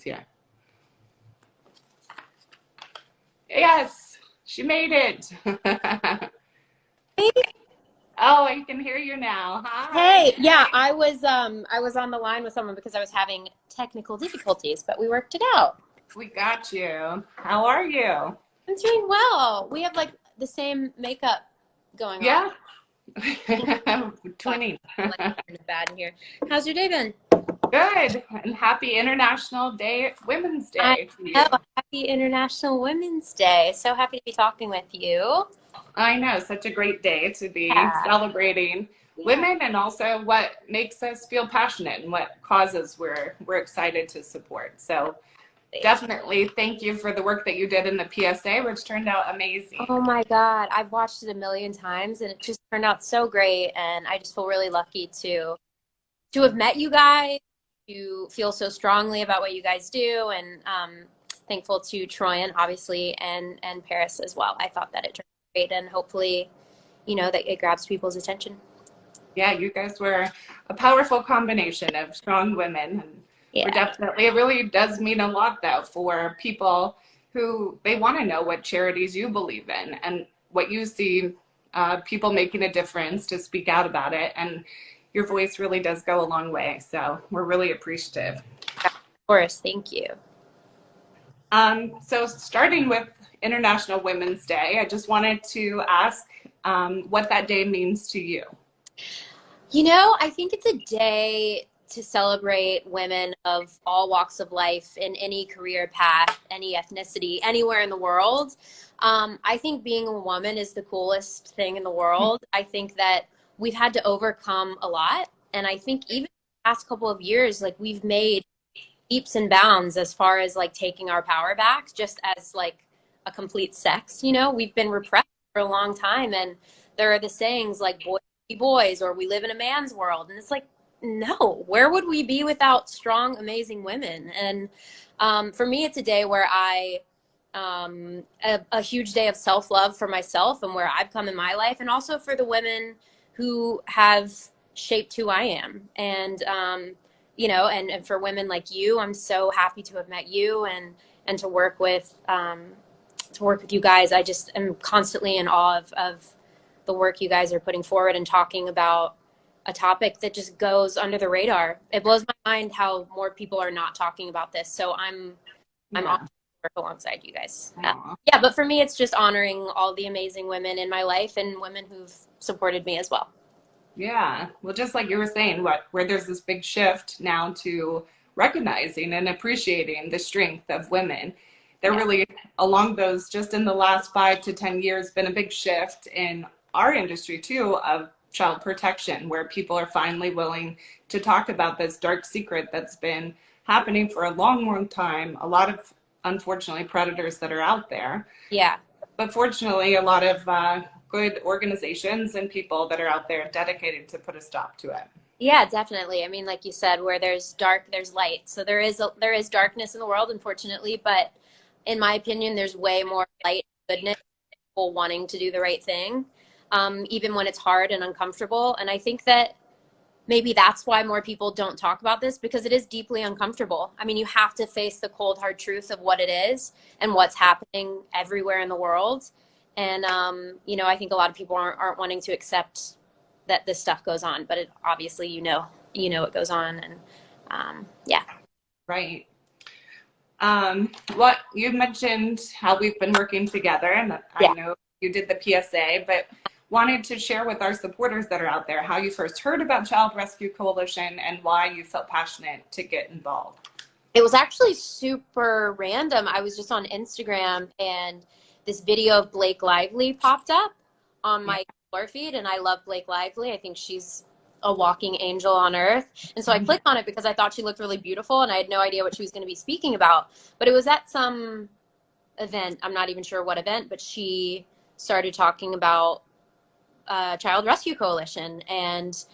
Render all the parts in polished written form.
here. Yes, she made it. Oh, I can hear you now. Hi. Hey, yeah, I was on the line with someone because I was having technical difficulties, but we worked it out. We got you. How are you? I'm doing well. We have like the same makeup going on. Yeah. Sorry, Twinning. like kind of bad in here. How's your day been? Good. And happy Women's I Day to you. know. Happy International Women's Day. So happy to be talking with you. I know, such a great day to be Yeah. celebrating Yeah. women and also what makes us feel passionate and what causes we're excited to support. So definitely thank you for the work that you did in the PSA, which turned out amazing. Oh my God, I've watched it a million times and it just turned out so great. And I just feel really lucky to have met you guys, to feel so strongly about what you guys do, and thankful to Troyan, obviously, and Paris as well. I thought that it turned out great, and hopefully, that it grabs people's attention. Yeah, you guys were a powerful combination of strong women. And we're Yeah. definitely, it really does mean a lot though for people who they want to know what charities you believe in and what you see people making a difference to speak out about it. And your voice really does go a long way. So we're really appreciative. Of course, thank you. So starting with International Women's Day, I just wanted to ask what that day means to you. I think it's a day to celebrate women of all walks of life in any career path, any ethnicity, anywhere in the world. I think being a woman is the coolest thing in the world. I think that we've had to overcome a lot. And I think even the past couple of years, like we've made leaps and bounds as far as like taking our power back, just as like a complete sex. We've been repressed for a long time. And there are the sayings like boys be boys or we live in a man's world. And it's like, no, where would we be without strong, amazing women? And for me, it's a day where a huge day of self-love for myself and where I've come in my life, and also for the women who have shaped who I am. And for women like you, I'm so happy to have met you and to work with you guys. I just am constantly in awe of the work you guys are putting forward and talking about a topic that just goes under the radar. It blows my mind how more people are not talking about this. So I'm honored to work alongside you guys. Yeah, but for me, it's just honoring all the amazing women in my life and women who've supported me as well. Yeah, well, just like you were saying, where there's this big shift now to recognizing and appreciating the strength of women. There really, along those, just in the last 5 to 10 years, been a big shift in our industry too of child protection, where people are finally willing to talk about this dark secret that's been happening for a long, long time. A lot of, unfortunately, predators that are out there. Yeah. But fortunately, a lot of good organizations and people that are out there dedicated to put a stop to it. Yeah, definitely. I mean, like you said, where there's dark, there's light. So there is darkness in the world, unfortunately, but in my opinion, there's way more light and goodness, people wanting to do the right thing, even when it's hard and uncomfortable. And I think that maybe that's why more people don't talk about this, because it is deeply uncomfortable. I mean, you have to face the cold, hard truth of what it is and what's happening everywhere in the world. And, I think a lot of people aren't wanting to accept that this stuff goes on, but obviously, it goes on. And, yeah. Right. What you mentioned how we've been working together, and I know you did the PSA, but wanted to share with our supporters that are out there how you first heard about Child Rescue Coalition and why you felt passionate to get involved. It was actually super random. I was just on Instagram and this video of Blake Lively popped up on my Explore feed, and I love Blake Lively. I think she's a walking angel on earth. And so I clicked on it because I thought she looked really beautiful and I had no idea what she was going to be speaking about. But it was at some event, I'm not even sure what event, but she started talking about Child Rescue Coalition and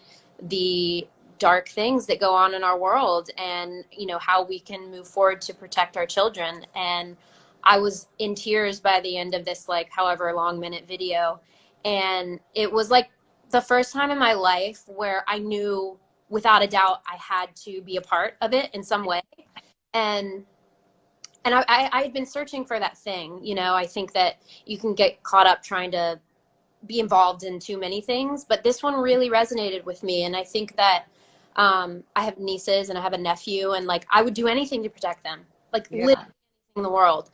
the dark things that go on in our world, and how we can move forward to protect our children. And I was in tears by the end of this however long minute video, and it was like the first time in my life where I knew without a doubt I had to be a part of it in some way. And and I had been searching for that thing. You know, I think that you can get caught up trying to be involved in too many things, but this one really resonated with me. And I think that I have nieces and I have a nephew, and like I would do anything to protect them, like literally Yeah. anything in the world.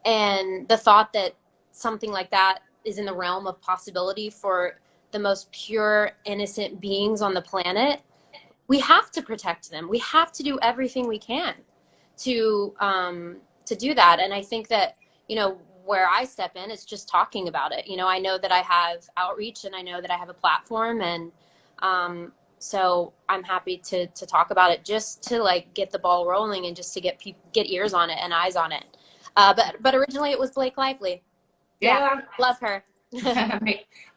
And the thought that something like that is in the realm of possibility for the most pure, innocent beings on the planet, we have to protect them. We have to do everything we can to do that. And I think that, you know, where I step in is just talking about it. You know, I know that I have outreach and I know that I have a platform, and so I'm happy to talk about it, just to like get the ball rolling and just to get ears on it and eyes on it. But originally it was Blake Lively. Yeah, Yeah. love her.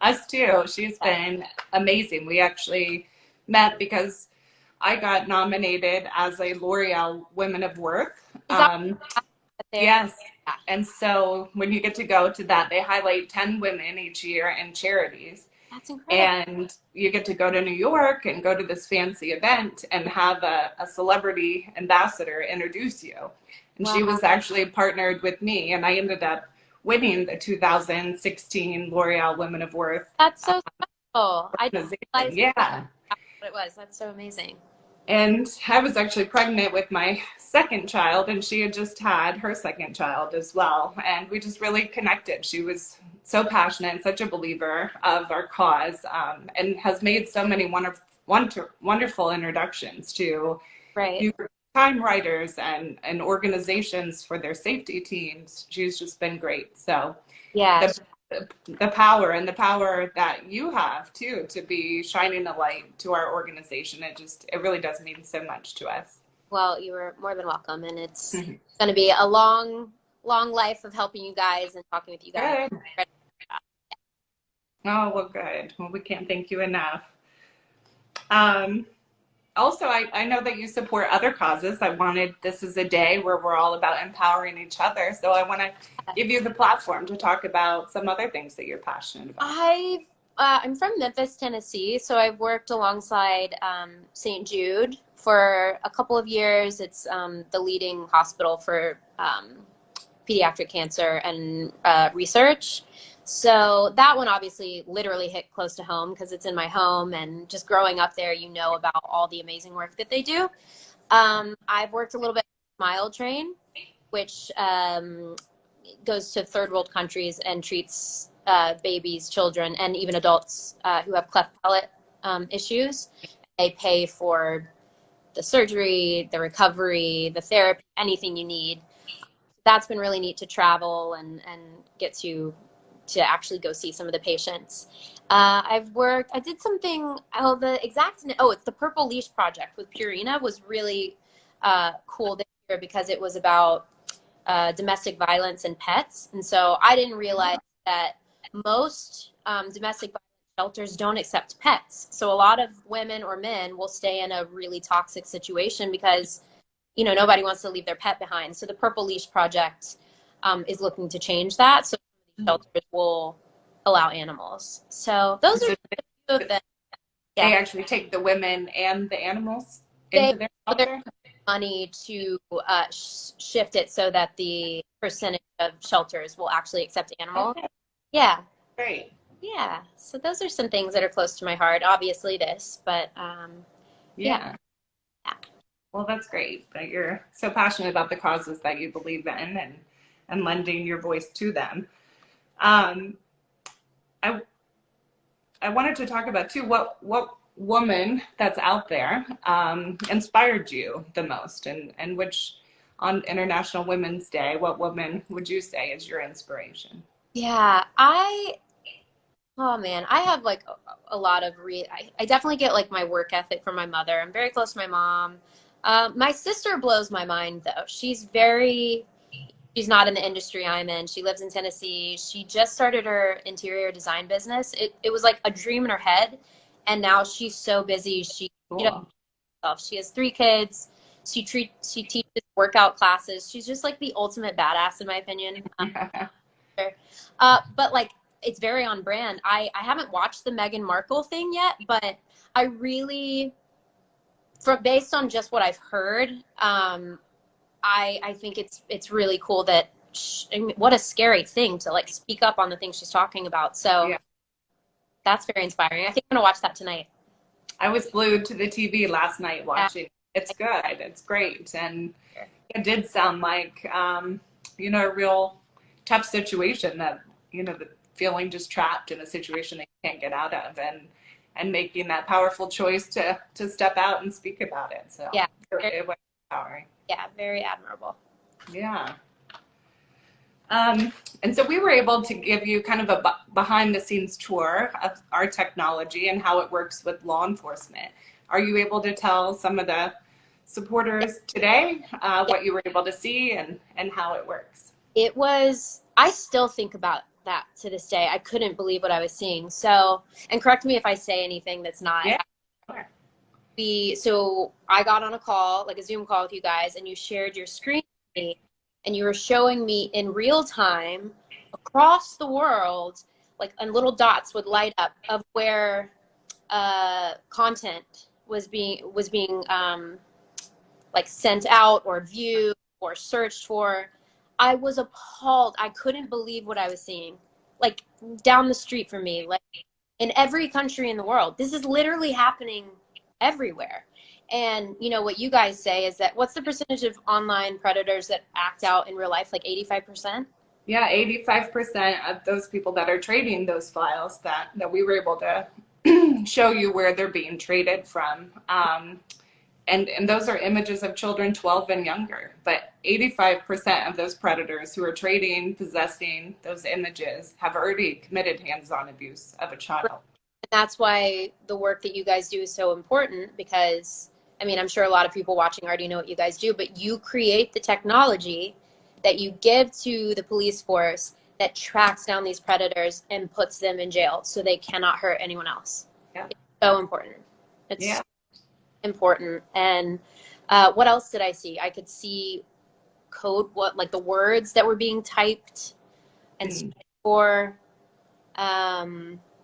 Us too. She's been amazing. We actually met because I got nominated as a L'Oreal Women of Worth. Is that there? Yes. Yeah, And so when you get to go to that, they highlight 10 women each year in charities. that's incredible. And you get to go to New York and go to this fancy event and have a celebrity ambassador introduce you. And she Wow, was actually partnered with me, and I ended up winning the 2016 L'Oreal Women of Worth that's so special. I didn't organization. realize Yeah. what it was. That's so amazing. And I was actually pregnant with my second child, and she had just had her second child as well. And we just really connected. She was so passionate and such a believer of our cause, and has made so many wonderful introductions to Right. New York Time writers and organizations for their safety teams. She's just been great. So Yeah. the the power that you have too to be shining a light to our organization, it really does mean so much to us. Well, you were more than welcome, and it's going to be a long, long life of helping you guys and talking with you guys. Good. Oh, well, good. Well, we can't thank you enough. um Also, I know that you support other causes. This is a day where we're all about empowering each other, so I want to give you the platform to talk about some other things that you're passionate about. I'm from Memphis, Tennessee, so I've worked alongside St. Jude for a couple of years. It's the leading hospital for pediatric cancer and research. So that one obviously literally hit close to home because it's in my home, and just growing up there, you know about all the amazing work that they do. I've worked a little bit with Smile Train, which goes to third world countries and treats babies, children, and even adults who have cleft palate issues. They pay for the surgery, the recovery, the therapy, anything you need. That's been really neat to travel and get to actually go see some of the patients. I did something, it's the Purple Leash Project with Purina, was really cool this year because it was about domestic violence and pets. And so I didn't realize that most domestic violence shelters don't accept pets. So a lot of women or men will stay in a really toxic situation because, you know, nobody wants to leave their pet behind. So the Purple Leash Project is looking to change that. So shelters will allow animals. So those are So two of them. they Yeah. actually take the women and the animals They into their put their shelter? money to shift it so that the percentage of shelters will actually accept animals. Okay, Yeah. great. Yeah. So those are some things that are close to my heart. Obviously this, but yeah. Yeah. Well, that's great that you're so passionate about the causes that you believe in, and lending your voice to them. Um, I I wanted to talk about too what woman that's out there inspired you the most, and which on International Women's Day, what woman would you say is your inspiration? Yeah. Oh man, I have like a lot of I definitely get like my work ethic from my mother. I'm very close to my mom. My sister blows my mind though. She's not in the industry I'm in. She lives in Tennessee. She just started her interior design business. It was like a dream in her head, and now she's so busy. She does Cool. herself. She has 3 kids. She teaches workout classes. She's just like the ultimate badass in my opinion. But like it's very on brand. I haven't watched the Meghan Markle thing yet, but I really, based on just what I've heard, I think it's really cool that I mean, what a scary thing to like speak up on the things she's talking about. So Yeah. that's very inspiring. I think I'm gonna watch that tonight. I was glued to the TV last night Yeah. watching. It's good. It's great. And it did sound like, a real tough situation that, the feeling just trapped in a situation that you can't get out of, and making that powerful choice to step out and speak about it. So Yeah. it was empowering. Yeah, very admirable. Yeah. And so we were able to give you kind of a behind the scenes tour of our technology and how it works with law enforcement. Are you able to tell some of the supporters today what you were able to see and how it works? It was, I still think about that to this day. I couldn't believe what I was seeing. So, and correct me if I say anything that's not. Yeah. So I got on a call, like a Zoom call with you guys, and you shared your screen with me, and you were showing me in real time across the world, like, and little dots would light up of where content was being like sent out or viewed or searched for. I was appalled. I couldn't believe what I was seeing, like down the street from me, like in every country in the world. This is literally happening everywhere. And you know what you guys say is that what's the percentage of online predators that act out in real life? Like 85%? Yeah, 85% of those people that are trading those files that we were able to show you where they're being traded from. And those are images of children 12 and younger. But 85% of those predators who are trading, possessing those images have already committed hands-on abuse of a child. And that's why the work that you guys do is so important, because, I mean, I'm sure a lot of people watching already know what you guys do, but you create the technology that you give to the police force that tracks down these predators and puts them in jail so they cannot hurt anyone else. Yeah. It's so important. It's important. And what else did I see? I could see code, like the words that were being typed and for.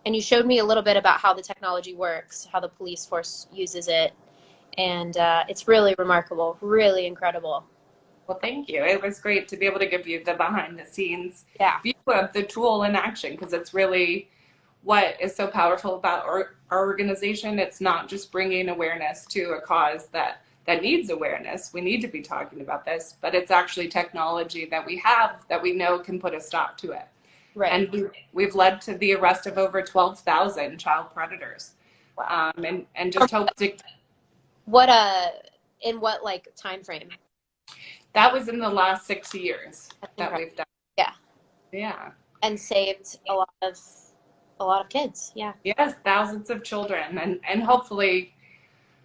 And you showed me a little bit about how the technology works, how the police force uses it. And it's really remarkable, really incredible. Well, thank you. It was great to be able to give you the behind the scenes view of the tool in action, because it's really what is so powerful about our organization. It's not just bringing awareness to a cause that needs awareness. We need to be talking about this, but it's actually technology that we have that we know can put a stop to it. Right. And we've led to the arrest of over 12,000 child predators. Wow. And just hope to. In what like time frame? That was in the last 6 years that we've done. Yeah. Yeah. And saved a lot of kids. Yeah. Yes, thousands of children, and hopefully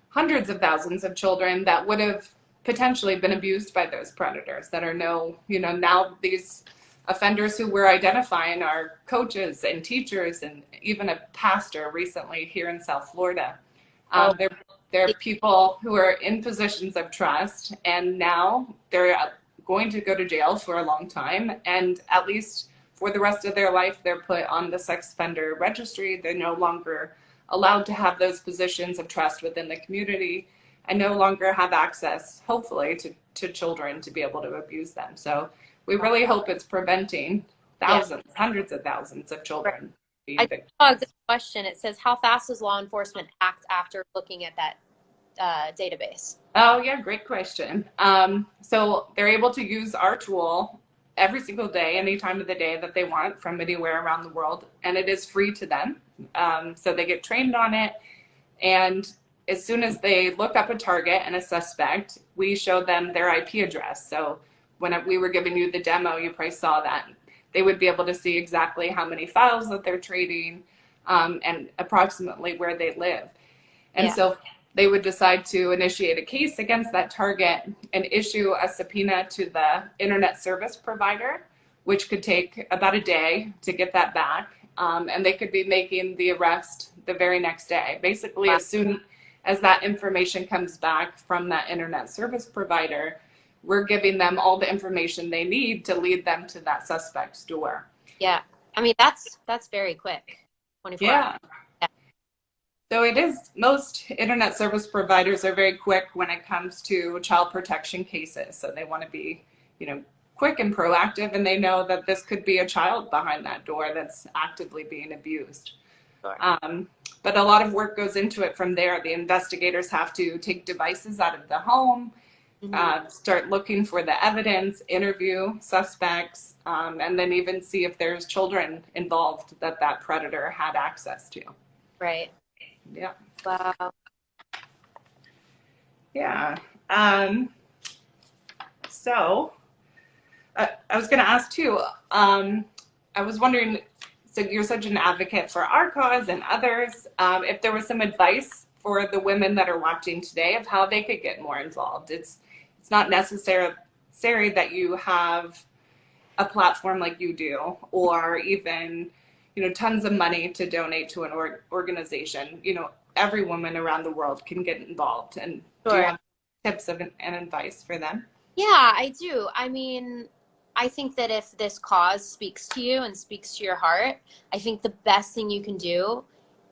hundreds of thousands of children that would have potentially been abused by those predators that are now these offenders who we're identifying are coaches and teachers and even a pastor recently here in South Florida. They're people who are in positions of trust, and now they're going to go to jail for a long time, and at least for the rest of their life, they're put on the sex offender registry. They're no longer allowed to have those positions of trust within the community, and no longer have access, hopefully, to children to be able to abuse them. So we really hope it's preventing thousands, hundreds of thousands of children being victims. I saw a good question. It says, how fast does law enforcement act after looking at that database? Oh, yeah, great question. So they're able to use our tool every single day, any time of the day that they want, from anywhere around the world, and it is free to them. So they get trained on it, and as soon as they look up a target and a suspect, we show them their IP address. So when we were giving you the demo, you probably saw that. They would be able to see exactly how many files that they're trading, and approximately where they live. And so they would decide to initiate a case against that target and issue a subpoena to the internet service provider, which could take about a day to get that back. And they could be making the arrest the very next day. Basically, as soon as that information comes back from that internet service provider, we're giving them all the information they need to lead them to that suspect's door. Yeah. I mean, that's very quick. 24 hours. So it is, most internet service providers are very quick when it comes to child protection cases. So they want to be, you know, quick and proactive, and they know that this could be a child behind that door that's actively being abused. Sure. But a lot of work goes into it from there. The investigators have to take devices out of the home, start looking for the evidence, interview suspects, and then even see if there's children involved that that predator had access to. Right. Yeah. Wow. Yeah. So I was going to ask too, I was wondering, so you're such an advocate for our cause and others, if there was some advice for the women that are watching today of how they could get more involved. It's not necessary that you have a platform like you do, or even, you know, tons of money to donate to an organization. You know, every woman around the world can get involved. And do you Sure. have tips and advice for them? Yeah, I do. I mean, I think that if this cause speaks to you and speaks to your heart, I think the best thing you can do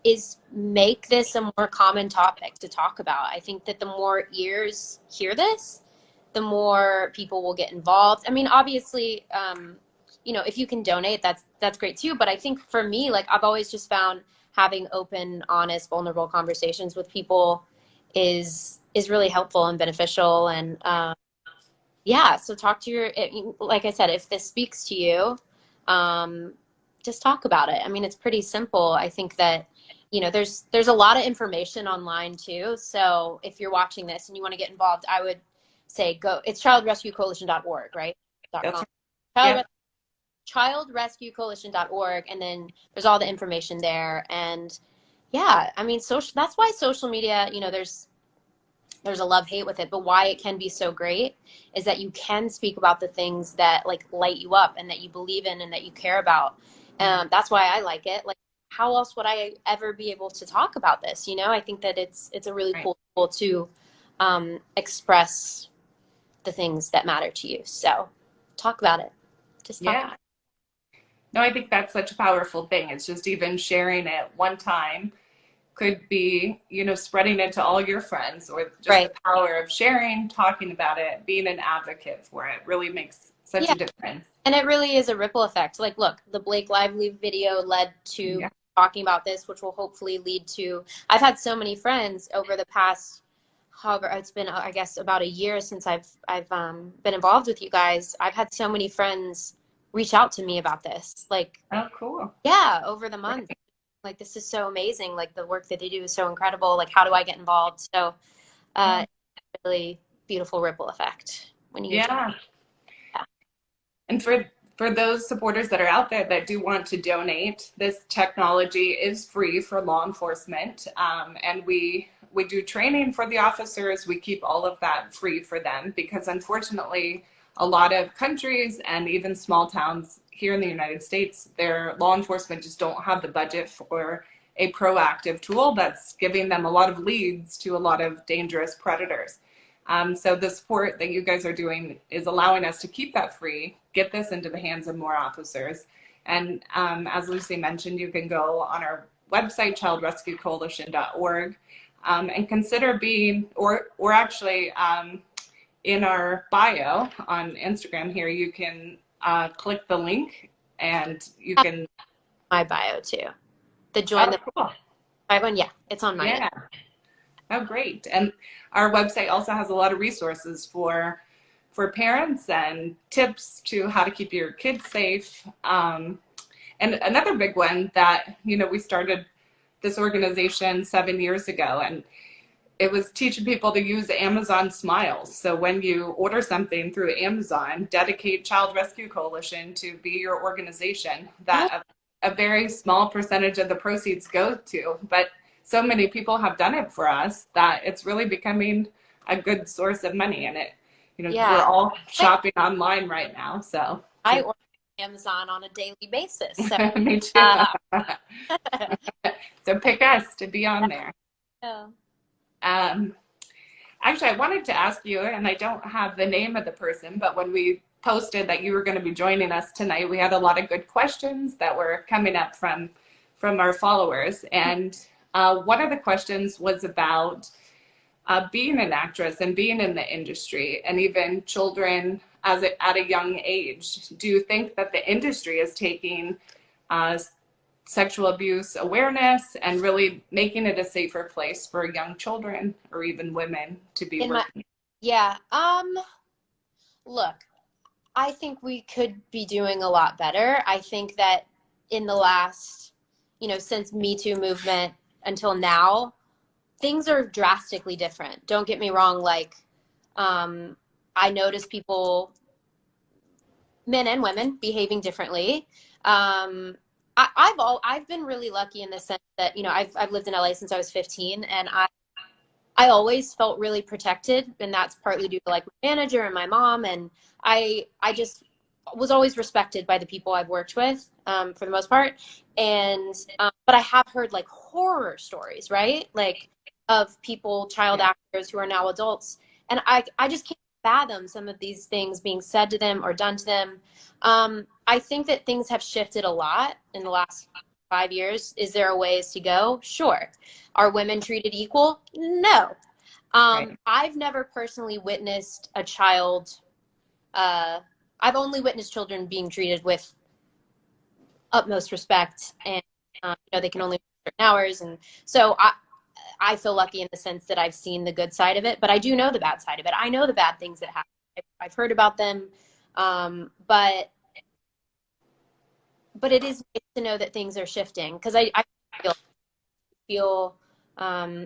is make this a more common topic to talk about. I think that the more ears hear this, the more people will get involved. I mean, obviously, you know, if you can donate, that's great too. But I think for me, like I've always just found having open, honest, vulnerable conversations with people is really helpful and beneficial. And yeah, so talk to your, like I said, if this speaks to you, um, just talk about it. I mean, it's pretty simple. I think that, you know, there's a lot of information online too. So if you're watching this and you want to get involved, I would say go, it's childrescuecoalition.org, right? That's .com. yeah. Childrescuecoalition.org, and then there's all the information there. And yeah, I mean, social, that's why social media, you know, there's a love-hate with it, but why it can be so great is that you can speak about the things that like light you up and that you believe in and that you care about. That's why I like it. Like, how else would I ever be able to talk about this? You know, I think that it's a really Right. cool tool to express the things that matter to you. So talk about it. Just talk about Yeah. No, I think that's such a powerful thing. It's just even sharing it one time could be, you know, spreading it to all your friends, or it. just Right. the power of sharing, talking about it, being an advocate for it really makes such Yeah. a difference. And it really is a ripple effect. Like, look, the Blake Lively video led to Yeah. talking about this, which will hopefully lead to. I've had so many friends over the past, however, it's been, I guess, about a year since I've been involved with you guys. I've had so many friends reach out to me about this. Like, Oh, cool. yeah, over the month. Right. Like, this is so amazing. Like, the work that they do is so incredible. Like, how do I get involved? So, Yeah. really beautiful ripple effect when you. Yeah. Yeah. And for those supporters that are out there that do want to donate, this technology is free for law enforcement, and we do training for the officers. We keep all of that free for them because unfortunately, a lot of countries and even small towns here in the United States, their law enforcement just don't have the budget for a proactive tool that's giving them a lot of leads to a lot of dangerous predators. So the support that you guys are doing is allowing us to keep that free, get this into the hands of more officers. And as Lucy mentioned, you can go on our website, childrescuecoalition.org, and consider being, or actually in our bio on Instagram here, you can click the link and you can. My bio too. The join Oh, the cool. one, yeah, it's on mine. Yeah. Oh, great. And our website also has a lot of resources for parents and tips to how to keep your kids safe. And another big one that, you know, we started this organization 7 years ago, and it was teaching people to use Amazon Smiles. So when you order something through Amazon, dedicate Child Rescue Coalition to be your organization that a very small percentage of the proceeds go to. But so many people have done it for us that it's really becoming a good source of money. And it, you know, we're Yeah. all shopping online right now. So I order Amazon on a daily basis. So, me too. So pick us to be on there. yeah. Um, Actually, I wanted to ask you, and I don't have the name of the person, but when we posted that you were going to be joining us tonight, we had a lot of good questions that were coming up from our followers. And One of the questions was about being an actress and being in the industry, and even children at a young age. Do you think that the industry is taking uh, sexual abuse awareness and really making it a safer place for young children or even women to be In my, working? yeah, look, I think we could be doing a lot better. I think that in the last, since Me Too movement until now, things are drastically different. Don't get me wrong. Like, um, I notice people, men and women, behaving differently. I've been really lucky in the sense that, I've lived in LA since I was 15, and I always felt really protected, and that's partly due to like my manager and my mom, and I just was always respected by the people I've worked with, for the most part. And but I have heard like horror stories, right? Like of people, child actors who are now adults, and I just can't fathom some of these things being said to them or done to them. I think that things have shifted a lot in the last 5 years. Is there a ways to go? Sure. Are women treated equal? No. Right. I've never personally witnessed a child. I've only witnessed children being treated with utmost respect, and they can only work certain hours, and so I feel lucky in the sense that I've seen the good side of it, but I do know the bad side of it. I know the bad things that happen. I've heard about them, but it is nice to know that things are shifting, because I feel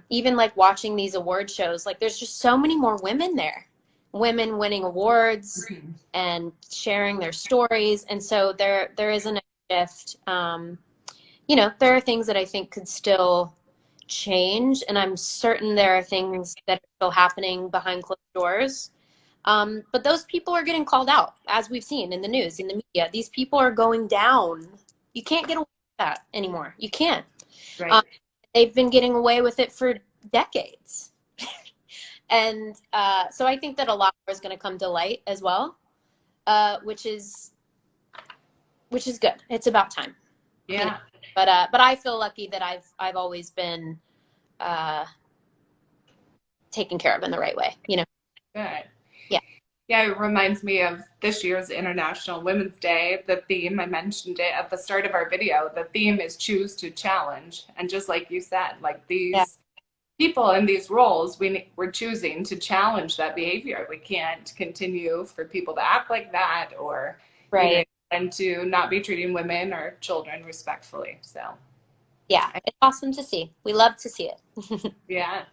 even like watching these award shows, like there's just so many more women there, women winning awards and sharing their stories, and so there isn't a shift. There are things that I think could still change, and I'm certain there are things that are still happening behind closed doors. But those people are getting called out, as we've seen in the news, in the media. These people are going down. You can't get away with that anymore. You can't. Right. They've been getting away with it for decades. And so I think that a lot more is going to come to light as well, which is good. It's about time. Yeah. But I feel lucky that I've always been taken care of in the right way. Good. Yeah. Yeah, it reminds me of this year's International Women's Day. The theme, I mentioned it at the start of our video, the theme is choose to challenge. And just like you said, like Yeah. these people in these roles, we're choosing to challenge that behavior. We can't continue for people to act like that, or, Right. and to not be treating women or children respectfully. So, Yeah. It's awesome to see. We love to see it. yeah.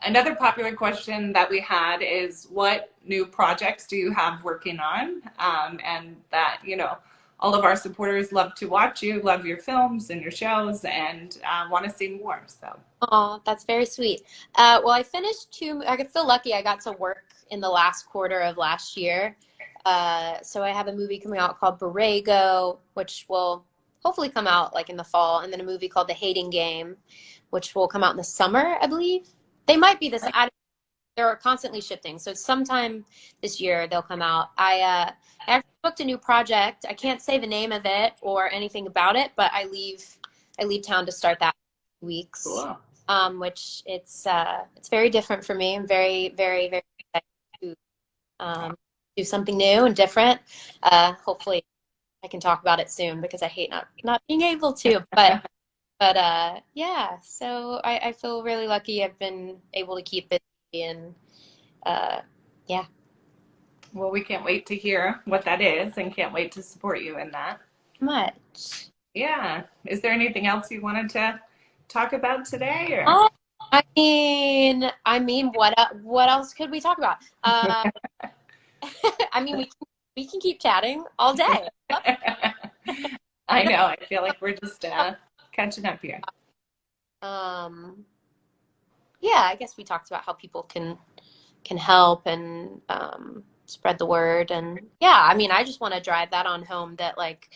Another popular question that we had is, what new projects do you have working on? And that, all of our supporters love to watch you, love your films and your shows, and want to see more. So, Oh, that's very sweet. Well, I finished I feel lucky I got to work in the last quarter of last year. So I have a movie coming out called Borrego, which will hopefully come out like in the fall, and then a movie called The Hating Game, which will come out in the summer, I believe. They might be this. They're constantly shifting, so sometime this year they'll come out. I actually booked a new project. I can't say the name of it or anything about it, but I leave town to start that in weeks. cool. Which it's very different for me. I'm very, very, very excited to do something new and different. Hopefully I can talk about it soon, because I hate not being able to. But yeah, so I feel really lucky. I've been able to keep busy, and yeah. Well, we can't wait to hear what that is, and can't wait to support you in that. Much. Yeah. Is there anything else you wanted to talk about today, or? Oh, I mean, what else could we talk about? I mean, we can keep chatting all day. I know. I feel like we're just catching up here. Yeah, I guess we talked about how people can help and spread the word, and yeah, I mean, I just want to drive that on home, that like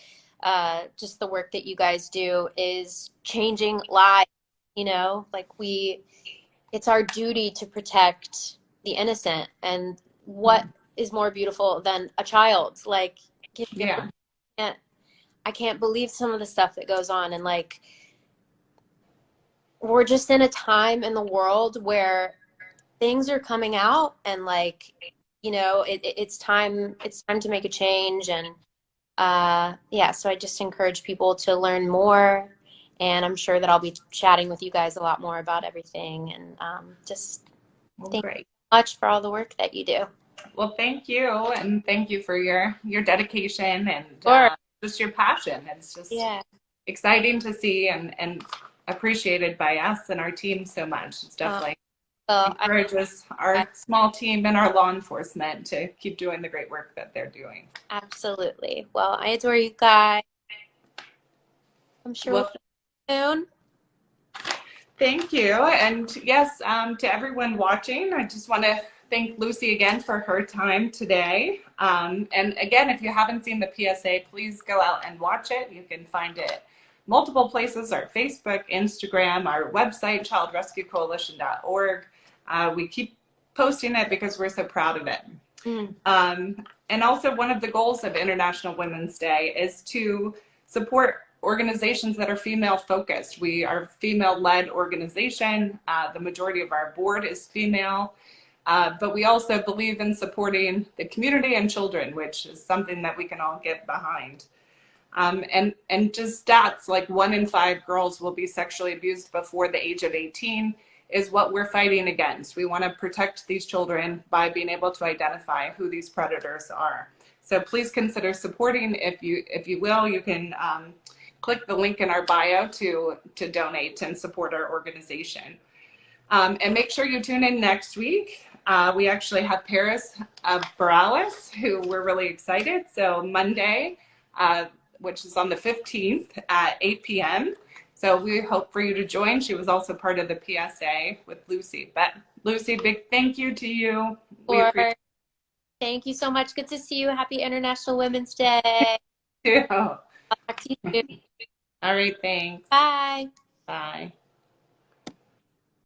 just the work that you guys do is changing lives. Like it's our duty to protect the innocent, and what is more beautiful than a child? Like, I can't believe some of the stuff that goes on, and like we're just in a time in the world where things are coming out, and like, it's time to make a change. And yeah, so I just encourage people to learn more, and I'm sure that I'll be chatting with you guys a lot more about everything. And just Well, thank great. you so much for all the work that you do. Well, thank you, and thank you for your dedication and Sure. just your passion. It's just Yeah. exciting to see and appreciated by us and our team so much. It's Uh, definitely well, encourages our small team and our law enforcement to keep doing the great work that they're doing. absolutely. Well, I adore you guys. I'm sure we'll Well, see you soon. thank you. And yes, to everyone watching, I just want to thank Lucy again for her time today. And again, if you haven't seen the PSA, please go out and watch it. You can find it multiple places, our Facebook, Instagram, our website, childrescuecoalition.org. We keep posting it because we're so proud of it. Mm. And also, one of the goals of International Women's Day is to support organizations that are female focused. We are a female led organization. The majority of our board is female. But we also believe in supporting the community and children, which is something that we can all get behind. And just stats like 1 in 5 girls will be sexually abused before the age of 18 is what we're fighting against. We want to protect these children by being able to identify who these predators are. So please consider supporting. If you will, you can click the link in our bio to donate and support our organization. And make sure you tune in next week. We actually have Paris Morales, who we're really excited. So Monday, which is on the 15th at 8 p.m. So we hope for you to join. She was also part of the PSA with Lucy. But Lucy, big thank you to you. We Or appreciate thank you so much. Good to see you. Happy International Women's Day. it. I'll talk to you soon. All right, thanks. Bye. Bye.